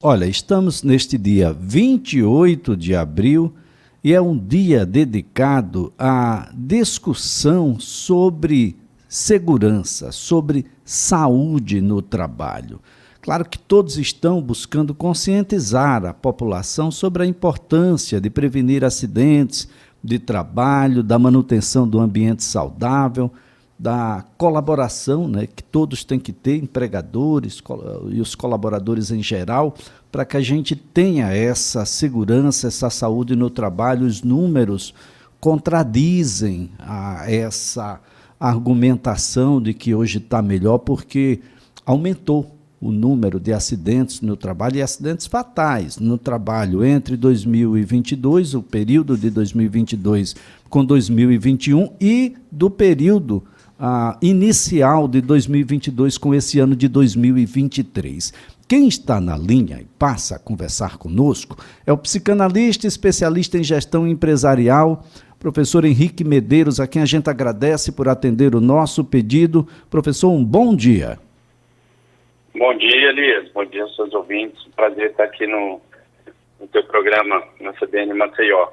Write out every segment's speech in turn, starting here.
Olha, estamos neste dia 28 de abril e é um dia dedicado à discussão sobre segurança, sobre saúde no trabalho. Claro que todos estão buscando conscientizar a população sobre a importância de prevenir acidentes de trabalho, da manutenção do ambiente saudável, da colaboração, né, que todos têm que ter, empregadores e os colaboradores em geral, para que a gente tenha essa segurança, essa saúde no trabalho. Os números contradizem essa argumentação de que hoje está melhor, porque aumentou o número de acidentes no trabalho e acidentes fatais no trabalho entre 2022, o período de 2022 com 2021 e do período inicial de 2022 com esse ano de 2023. Quem está na linha e passa a conversar conosco é o psicanalista especialista em gestão empresarial, professor Henrique Medeiros, a quem a gente agradece por atender o nosso pedido. Professor, um bom dia. Bom dia, Elias. Bom dia aos seus ouvintes. Prazer estar aqui no teu programa, na CBN Maceió.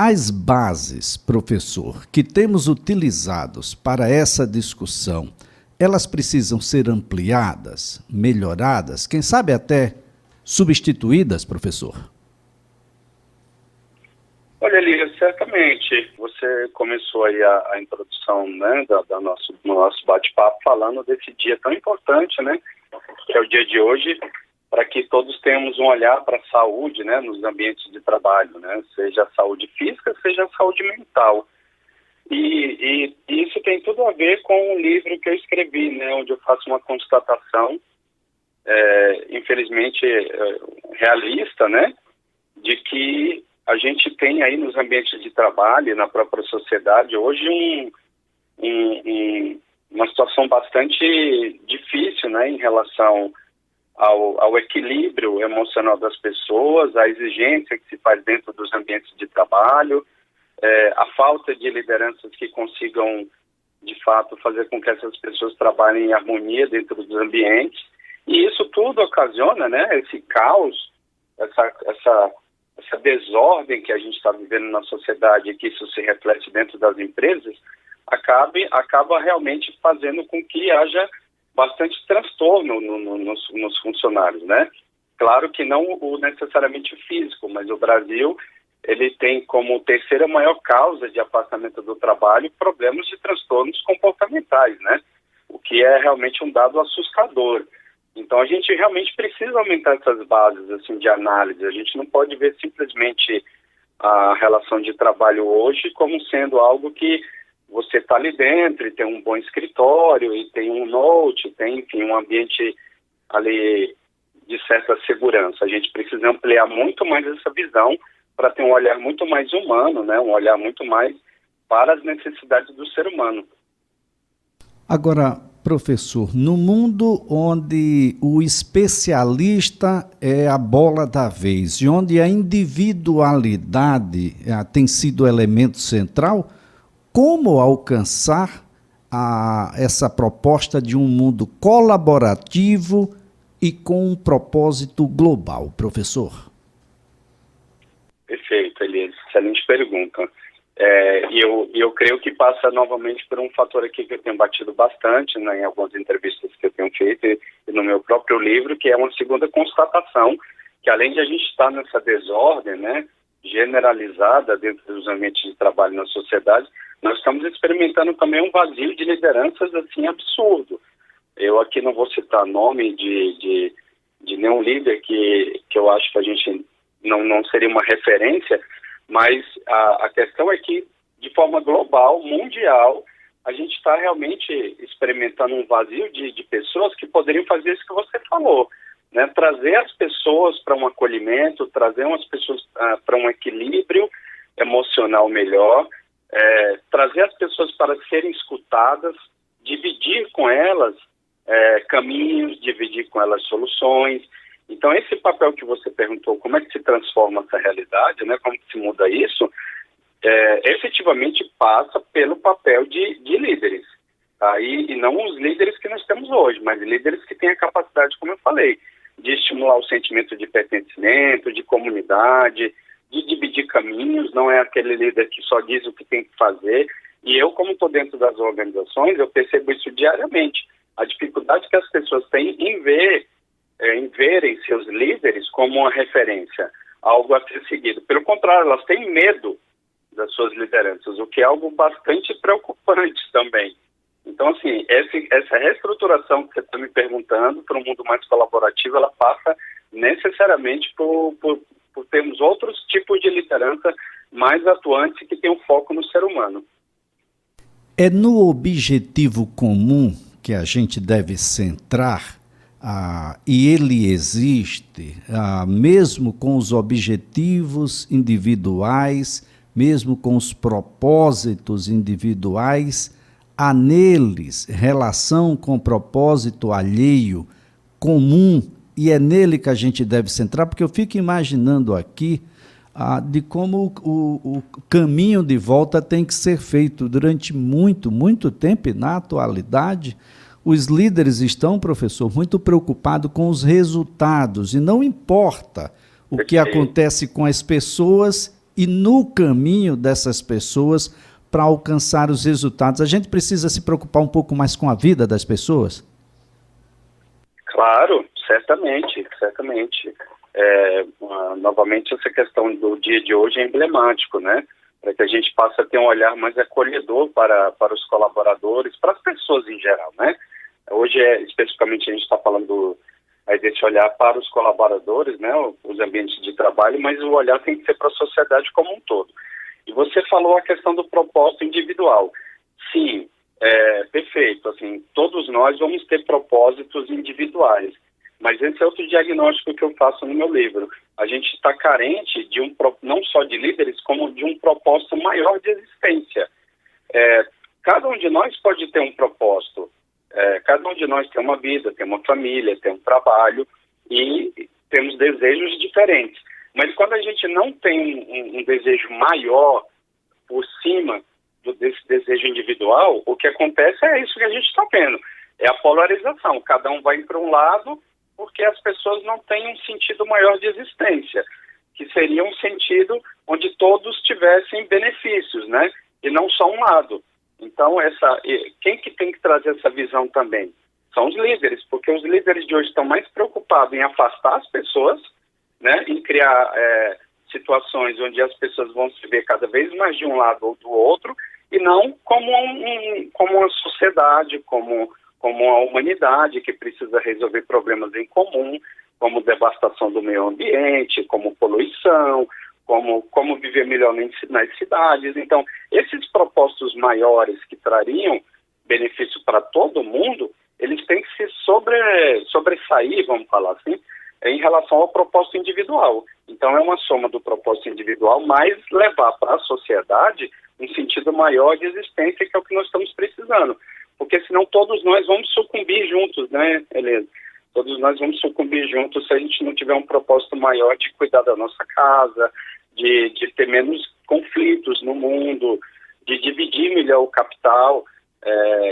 As bases, professor, que temos utilizados para essa discussão, elas precisam ser ampliadas, melhoradas, quem sabe até substituídas, professor? Olha, Elias, certamente você começou aí a introdução, né, do nosso bate-papo falando desse dia tão importante, né, que é o dia de hoje, para que todos tenhamos um olhar para a saúde, né, nos ambientes de trabalho, né, seja a saúde física, seja a saúde mental. E isso tem tudo a ver com um livro que eu escrevi, né, onde eu faço uma constatação, infelizmente realista, né, de que a gente tem aí nos ambientes de trabalho e na própria sociedade hoje uma situação bastante difícil, né, em relação ao equilíbrio emocional das pessoas, à exigência que se faz dentro dos ambientes de trabalho, a falta de lideranças que consigam, de fato, fazer com que essas pessoas trabalhem em harmonia dentro dos ambientes. E isso tudo ocasiona, né, esse caos, essa desordem que a gente está vivendo na sociedade e que isso se reflete dentro das empresas, acaba realmente fazendo com que haja bastante transtorno nos funcionários, né? Claro que não necessariamente físico, mas o Brasil, ele tem como terceira maior causa de afastamento do trabalho problemas de transtornos comportamentais, né? O que é realmente um dado assustador. Então a gente realmente precisa aumentar essas bases assim, de análise. A gente não pode ver simplesmente a relação de trabalho hoje como sendo algo que você está ali dentro e tem um bom escritório e tem um note, tem, enfim, um ambiente ali de certa segurança. A gente precisa ampliar muito mais essa visão para ter um olhar muito mais humano, né? Um olhar muito mais para as necessidades do ser humano. Agora, professor, no mundo onde o especialista é a bola da vez e onde a individualidade tem sido elemento central, como alcançar essa proposta de um mundo colaborativo e com um propósito global, professor? Perfeito, Elias. Excelente pergunta. E eu creio que passa novamente por um fator aqui que eu tenho batido bastante, né, em algumas entrevistas que eu tenho feito e no meu próprio livro, que é uma segunda constatação, que além de a gente estar nessa desordem, né, generalizada dentro dos ambientes de trabalho na sociedade, nós estamos experimentando também um vazio de lideranças assim absurdo. Eu aqui não vou citar nome de nenhum líder que eu acho que a gente não seria uma referência, mas a questão é que, de forma global, mundial, a gente está realmente experimentando um vazio de pessoas que poderiam fazer isso que você falou, né? Trazer as pessoas para um acolhimento, trazer as pessoas para um equilíbrio emocional melhor, trazer as pessoas para serem escutadas, dividir com elas caminhos, dividir com elas soluções. Então, esse papel que você perguntou, como é que se transforma essa realidade, né? Como que se muda isso, efetivamente passa pelo papel de líderes. Tá? E não os líderes que nós temos hoje, mas líderes que têm a capacidade, como eu falei, de estimular o sentimento de pertencimento, de comunidade, de dividir caminhos, não é aquele líder que só diz o que tem que fazer. E eu, como estou dentro das organizações, eu percebo isso diariamente. A dificuldade que as pessoas têm em verem seus líderes como uma referência, algo a ser seguido. Pelo contrário, elas têm medo das suas lideranças, o que é algo bastante preocupante também. Então, assim, essa reestruturação que você está me perguntando para um mundo mais colaborativo, ela passa necessariamente por termos outros tipos de liderança mais atuantes que tenham foco no ser humano. É no objetivo comum que a gente deve centrar, e ele existe, mesmo com os objetivos individuais, mesmo com os propósitos individuais, há neles relação com o propósito alheio, comum, e é nele que a gente deve centrar, porque eu fico imaginando aqui de como o caminho de volta tem que ser feito durante muito, muito tempo, e na atualidade os líderes estão, professor, muito preocupados com os resultados, e não importa o que acontece com as pessoas e no caminho dessas pessoas para alcançar os resultados. A gente precisa se preocupar um pouco mais com a vida das pessoas? Claro, certamente. Novamente, essa questão do dia de hoje é emblemático, né? Para que a gente passe a ter um olhar mais acolhedor para os colaboradores, para as pessoas em geral, né? Hoje, especificamente, a gente está falando desse olhar para os colaboradores, né? Os ambientes de trabalho, mas o olhar tem que ser para a sociedade como um todo. E você falou a questão do propósito individual. Sim, perfeito. Assim, todos nós vamos ter propósitos individuais. Mas esse é outro diagnóstico que eu faço no meu livro. A gente está carente não só de líderes, como de um propósito maior de existência. Cada um de nós pode ter um propósito. Cada um de nós tem uma vida, tem uma família, tem um trabalho e temos desejos diferentes. Mas quando a gente não tem um desejo maior por cima desse desejo individual, o que acontece é isso que a gente está vendo. É a polarização. Cada um vai para um lado porque as pessoas não têm um sentido maior de existência, que seria um sentido onde todos tivessem benefícios, né? E não só um lado. Então, quem que tem que trazer essa visão também? São os líderes, porque os líderes de hoje estão mais preocupados em afastar as pessoas, né, em criar situações onde as pessoas vão se ver cada vez mais de um lado ou do outro, e não como uma sociedade, como a humanidade que precisa resolver problemas em comum, como devastação do meio ambiente, como poluição, como viver melhor nas cidades. Então, esses propósitos maiores que trariam benefício para todo mundo, eles têm que se sobressair, vamos falar assim, em relação ao propósito individual. Então, é uma soma do propósito individual, mas levar para a sociedade um sentido maior de existência, que é o que nós estamos precisando. Porque senão todos nós vamos sucumbir juntos, né, Helena? Todos nós vamos sucumbir juntos se a gente não tiver um propósito maior de cuidar da nossa casa, de ter menos conflitos no mundo, de dividir melhor o capital.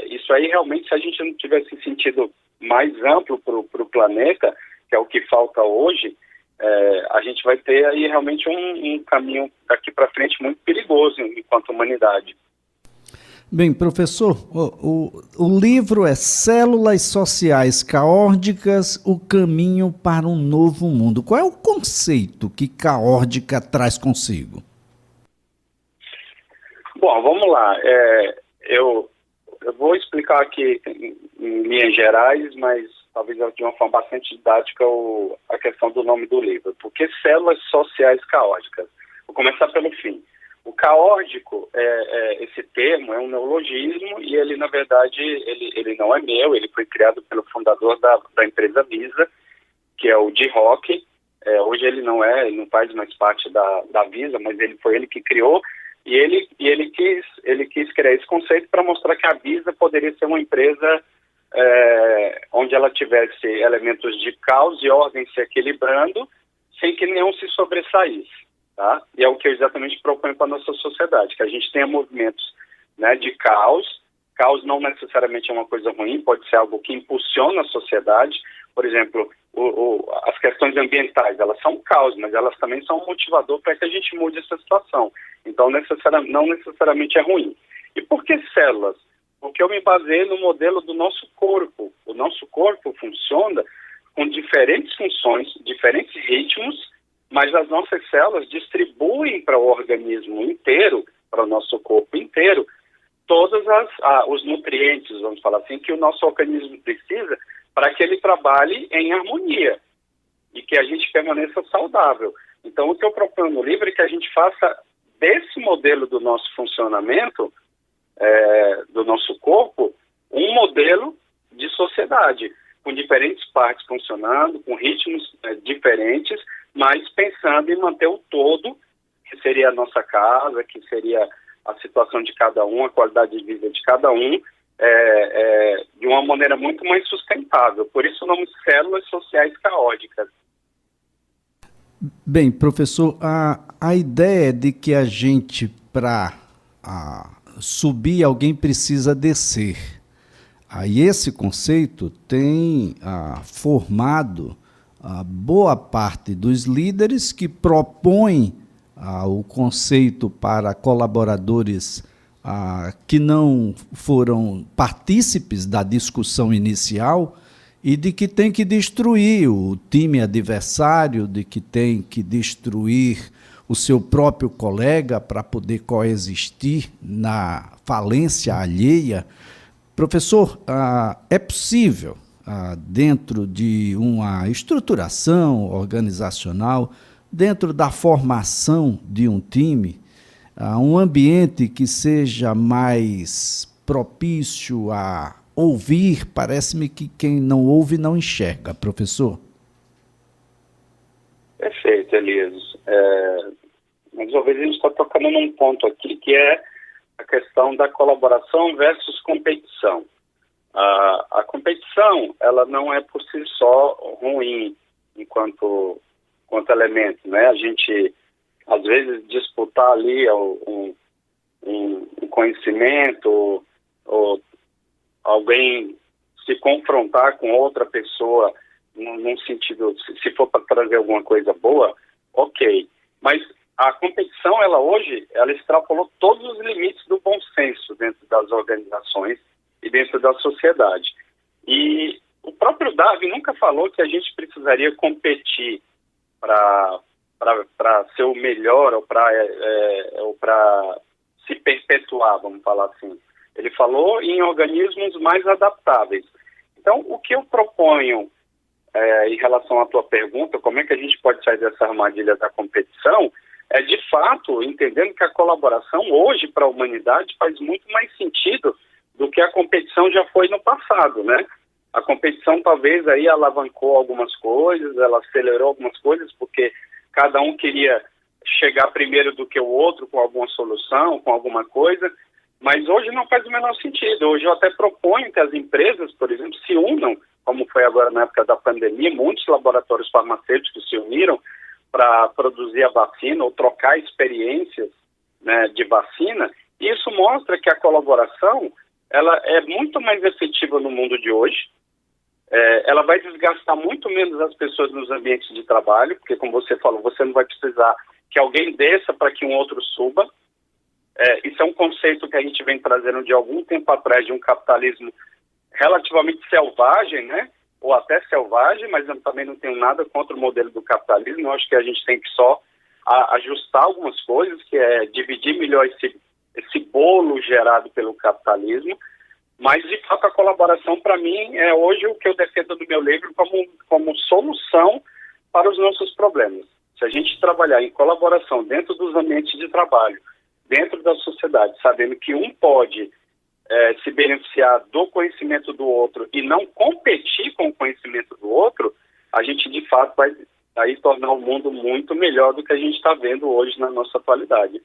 Isso aí, realmente, se a gente não tiver esse sentido mais amplo para o planeta, que é o que falta hoje, a gente vai ter aí realmente um caminho daqui para frente muito perigoso enquanto humanidade. Bem, professor, o livro é Células Sociais Caórdicas, o caminho para um novo mundo. Qual é o conceito que caórdica traz consigo? Bom, vamos lá. Eu vou explicar aqui em linhas gerais, mas talvez de uma forma bastante didática a questão do nome do livro. Por que células sociais caóticas? Vou começar pelo fim. O caórdico, esse termo é um neologismo e ele, na verdade, ele não é meu, ele foi criado pelo fundador da empresa Visa, que é o Di Rock. Hoje ele não faz mais parte da Visa, mas foi ele que criou, e ele quis criar esse conceito para mostrar que a Visa poderia ser uma empresa onde ela tivesse elementos de caos e ordem se equilibrando, sem que nenhum se sobressaísse. Tá? E é o que eu exatamente proponho para a nossa sociedade, que a gente tenha movimentos, né, de caos, Caos não necessariamente é uma coisa ruim, pode ser algo que impulsiona a sociedade. Por exemplo, as questões ambientais, elas são caos, mas elas também são um motivador para que a gente mude essa situação. Então, não necessariamente é ruim. E por que células? Porque eu me baseei no modelo do nosso corpo. O nosso corpo funciona com diferentes funções, diferentes ritmos, mas as nossas células distribuem para o organismo inteiro, para o nosso corpo inteiro, todos os nutrientes, vamos falar assim, que o nosso organismo precisa para que ele trabalhe em harmonia e que a gente permaneça saudável. Então, o que eu proponho no livro é que a gente faça desse modelo do nosso funcionamento, do nosso corpo, um modelo de sociedade, com diferentes partes funcionando, com ritmos diferentes, mas pensando em manter o todo, que seria a nossa casa, que seria a situação de cada um, a qualidade de vida de cada um, de uma maneira muito mais sustentável. Por isso o nome Células Sociais Caóticas. Bem, professor, a ideia de que a gente, para subir, alguém precisa descer. Aí esse conceito tem formado boa parte dos líderes que propõem o conceito para colaboradores que não foram partícipes da discussão inicial e de que tem que destruir o time adversário, de que tem que destruir o seu próprio colega para poder coexistir na falência alheia. Professor, é possível, dentro de uma estruturação organizacional, dentro da formação de um time, um ambiente que seja mais propício a ouvir? Parece-me que quem não ouve não enxerga, professor. Perfeito, Elias. Mais uma vez a gente está tocando num ponto aqui que é a questão da colaboração versus competição. A competição, ela não é por si só ruim enquanto elemento, né? A gente, às vezes, disputar ali um conhecimento, ou alguém se confrontar com outra pessoa num sentido, se for para trazer alguma coisa boa, ok. Mas a competição, ela hoje, ela extrapolou todos os limites do bom senso dentro das organizações e dentro da sociedade. E o próprio Darwin nunca falou que a gente precisaria competir para ser o melhor ou para se perpetuar, vamos falar assim. Ele falou em organismos mais adaptáveis. Então, o que eu proponho em relação à tua pergunta, como é que a gente pode sair dessa armadilha da competição, é de fato entendendo que a colaboração hoje para a humanidade faz muito mais sentido do que a competição já foi no passado, né? A competição talvez aí alavancou algumas coisas, ela acelerou algumas coisas, porque cada um queria chegar primeiro do que o outro com alguma solução, com alguma coisa, mas hoje não faz o menor sentido. Hoje eu até proponho que as empresas, por exemplo, se unam, como foi agora na época da pandemia, muitos laboratórios farmacêuticos se uniram para produzir a vacina ou trocar experiências, né, de vacina, e isso mostra que a colaboração ela é muito mais efetiva no mundo de hoje. Ela vai desgastar muito menos as pessoas nos ambientes de trabalho, porque, como você falou, você não vai precisar que alguém desça para que um outro suba. Isso é um conceito que a gente vem trazendo de algum tempo atrás, de um capitalismo relativamente selvagem, né? Ou até selvagem, mas eu também não tenho nada contra o modelo do capitalismo. Eu acho que a gente tem que só ajustar algumas coisas, que é dividir melhor esse bolo gerado pelo capitalismo. Mas, de fato, a colaboração, para mim, é hoje o que eu defendo no meu livro como solução para os nossos problemas. Se a gente trabalhar em colaboração dentro dos ambientes de trabalho, dentro da sociedade, sabendo que um pode se beneficiar do conhecimento do outro e não competir com o conhecimento do outro, a gente, de fato, vai aí tornar o mundo muito melhor do que a gente está vendo hoje na nossa atualidade.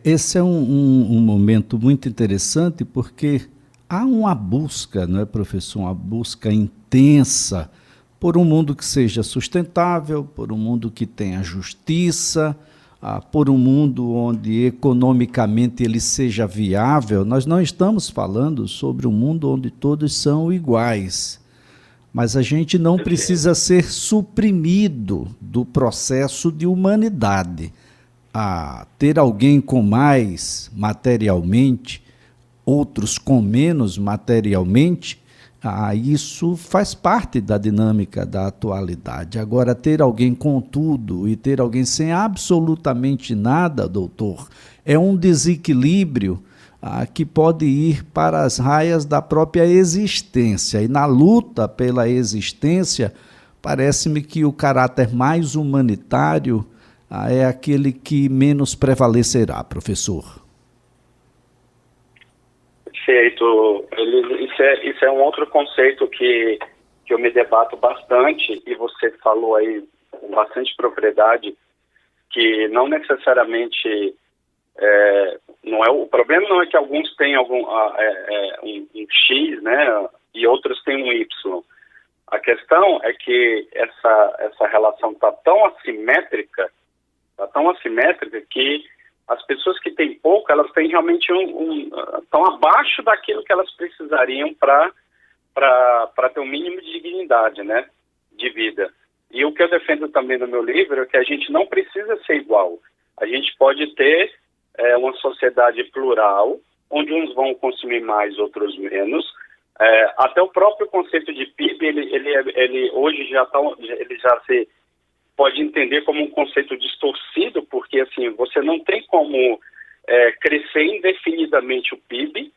Esse é um momento muito interessante, porque há uma busca, não é, professor? Uma busca intensa por um mundo que seja sustentável, por um mundo que tenha justiça, por um mundo onde economicamente ele seja viável. Nós não estamos falando sobre um mundo onde todos são iguais, mas a gente não precisa ser suprimido do processo de humanidade. Ter alguém com mais materialmente, outros com menos materialmente, isso faz parte da dinâmica da atualidade. Agora, ter alguém com tudo e ter alguém sem absolutamente nada, doutor, é um desequilíbrio que pode ir para as raias da própria existência. E na luta pela existência, parece-me que o caráter mais humanitário é aquele que menos prevalecerá, professor. Perfeito. Isso é um outro conceito que eu me debato bastante, e você falou aí com bastante propriedade, que não necessariamente o problema não é que alguns têm um X, né, e outros têm um Y. A questão é que essa relação está tão assimétrica que as pessoas que têm pouco, elas têm realmente estão abaixo daquilo que elas precisariam para ter um mínimo de dignidade, né, de vida. E o que eu defendo também no meu livro é que a gente não precisa ser igual. A gente pode ter uma sociedade plural, onde uns vão consumir mais, outros menos. Até o próprio conceito de PIB, ele hoje ele já se pode entender como um conceito distorcido, porque assim, você não tem como crescer indefinidamente o PIB.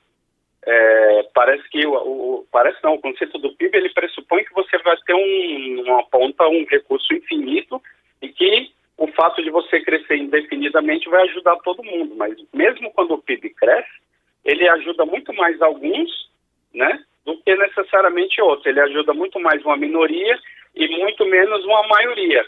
O conceito do PIB, ele pressupõe que você vai ter um recurso infinito, e que o fato de você crescer indefinidamente vai ajudar todo mundo. Mas mesmo quando o PIB cresce, ele ajuda muito mais alguns, né, do que necessariamente outros. Ele ajuda muito mais uma minoria e muito menos uma maioria.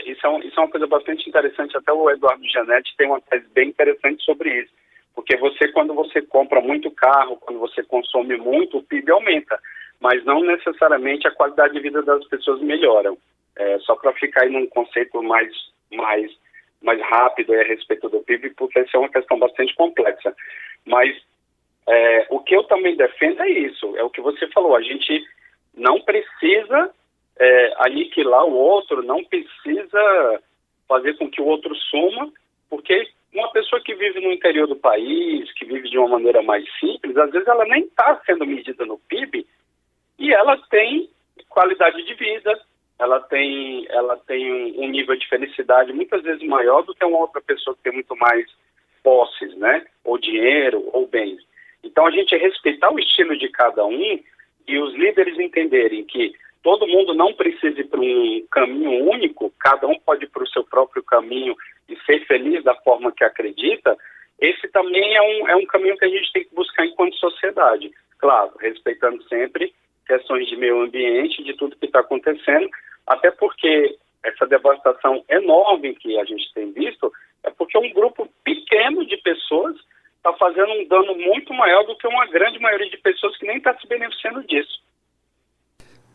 Isso é uma coisa bastante interessante. Até o Eduardo Gianetti tem uma tese bem interessante sobre isso, porque quando você compra muito carro, quando você consome muito, o PIB aumenta, mas não necessariamente a qualidade de vida das pessoas melhora. Só para ficar aí num conceito mais rápido a respeito do PIB, porque essa é uma questão bastante complexa. Mas o que eu também defendo é isso, é o que você falou, a gente não precisa aniquilar o outro, não precisa fazer com que o outro suma, porque uma pessoa que vive no interior do país, que vive de uma maneira mais simples, às vezes ela nem está sendo medida no PIB, e ela tem qualidade de vida, ela tem um nível de felicidade muitas vezes maior do que uma outra pessoa que tem muito mais posses, né, ou dinheiro, ou bens. Então a gente respeitar o estilo de cada um, e os líderes entenderem que todo mundo não precisa ir para um caminho único, cada um pode ir para o seu próprio caminho e ser feliz da forma que acredita. Esse também é um caminho que a gente tem que buscar enquanto sociedade. Claro, respeitando sempre questões de meio ambiente, de tudo que está acontecendo, até porque essa devastação enorme que a gente tem visto é porque um grupo pequeno de pessoas está fazendo um dano muito maior do que uma grande maioria de pessoas que nem está se beneficiando disso.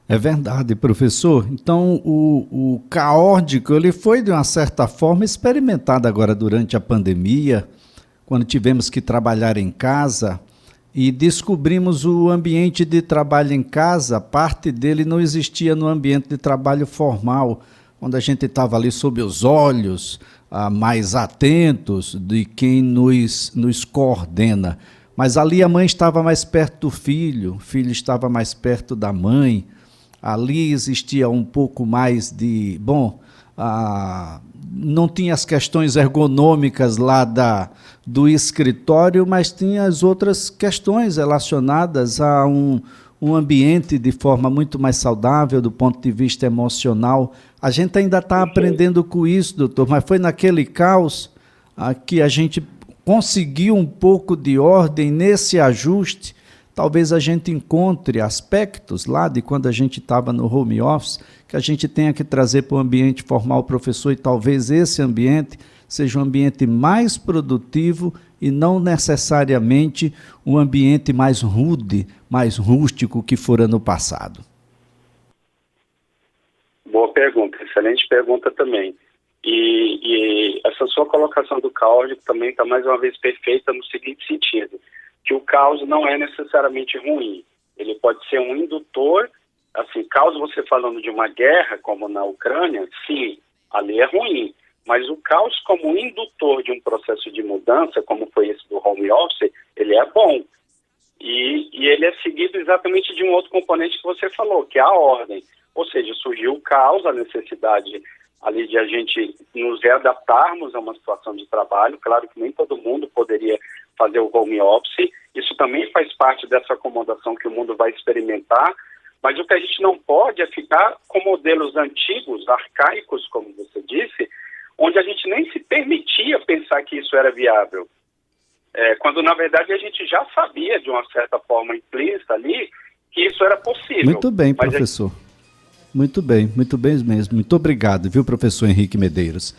É verdade, professor. Então, o caótico, ele foi, de uma certa forma, experimentado agora durante a pandemia, quando tivemos que trabalhar em casa e descobrimos o ambiente de trabalho em casa. Parte dele não existia no ambiente de trabalho formal, quando a gente estava ali sob os olhos mais atentos de quem nos coordena. Mas ali a mãe estava mais perto do filho, o filho estava mais perto da mãe. Ali existia um pouco mais de... não tinha as questões ergonômicas lá do escritório, mas tinha as outras questões relacionadas a um ambiente de forma muito mais saudável do ponto de vista emocional. A gente ainda está aprendendo com isso, doutor, mas foi naquele caos que a gente conseguiu um pouco de ordem nesse ajuste. Talvez a gente encontre aspectos lá de quando a gente estava no home office que a gente tenha que trazer para o ambiente formal, professor, e talvez esse ambiente seja um ambiente mais produtivo e não necessariamente um ambiente mais rude, mais rústico que fora no passado. Boa pergunta, excelente pergunta também. E essa sua colocação do caos também está mais uma vez perfeita no seguinte sentido, que o caos não é necessariamente ruim. Ele pode ser um indutor, assim, caos você falando de uma guerra, como na Ucrânia, sim, ali é ruim. Mas o caos como indutor de um processo de mudança, como foi esse do home office, ele é bom. E ele é seguido exatamente de um outro componente que você falou, que é a ordem. Ou seja, surgiu o caos, a necessidade ali de a gente nos readaptarmos a uma situação de trabalho. Claro que nem todo mundo poderia fazer o home office. Isso também faz parte dessa acomodação que o mundo vai experimentar. Mas o que a gente não pode é ficar com modelos antigos, arcaicos, como você disse, onde a gente nem se permitia pensar que isso era viável. Quando, na verdade, a gente já sabia, de uma certa forma implícita ali, que isso era possível. Muito bem, professor. Muito bem mesmo. Muito obrigado, viu, professor Henrique Medeiros?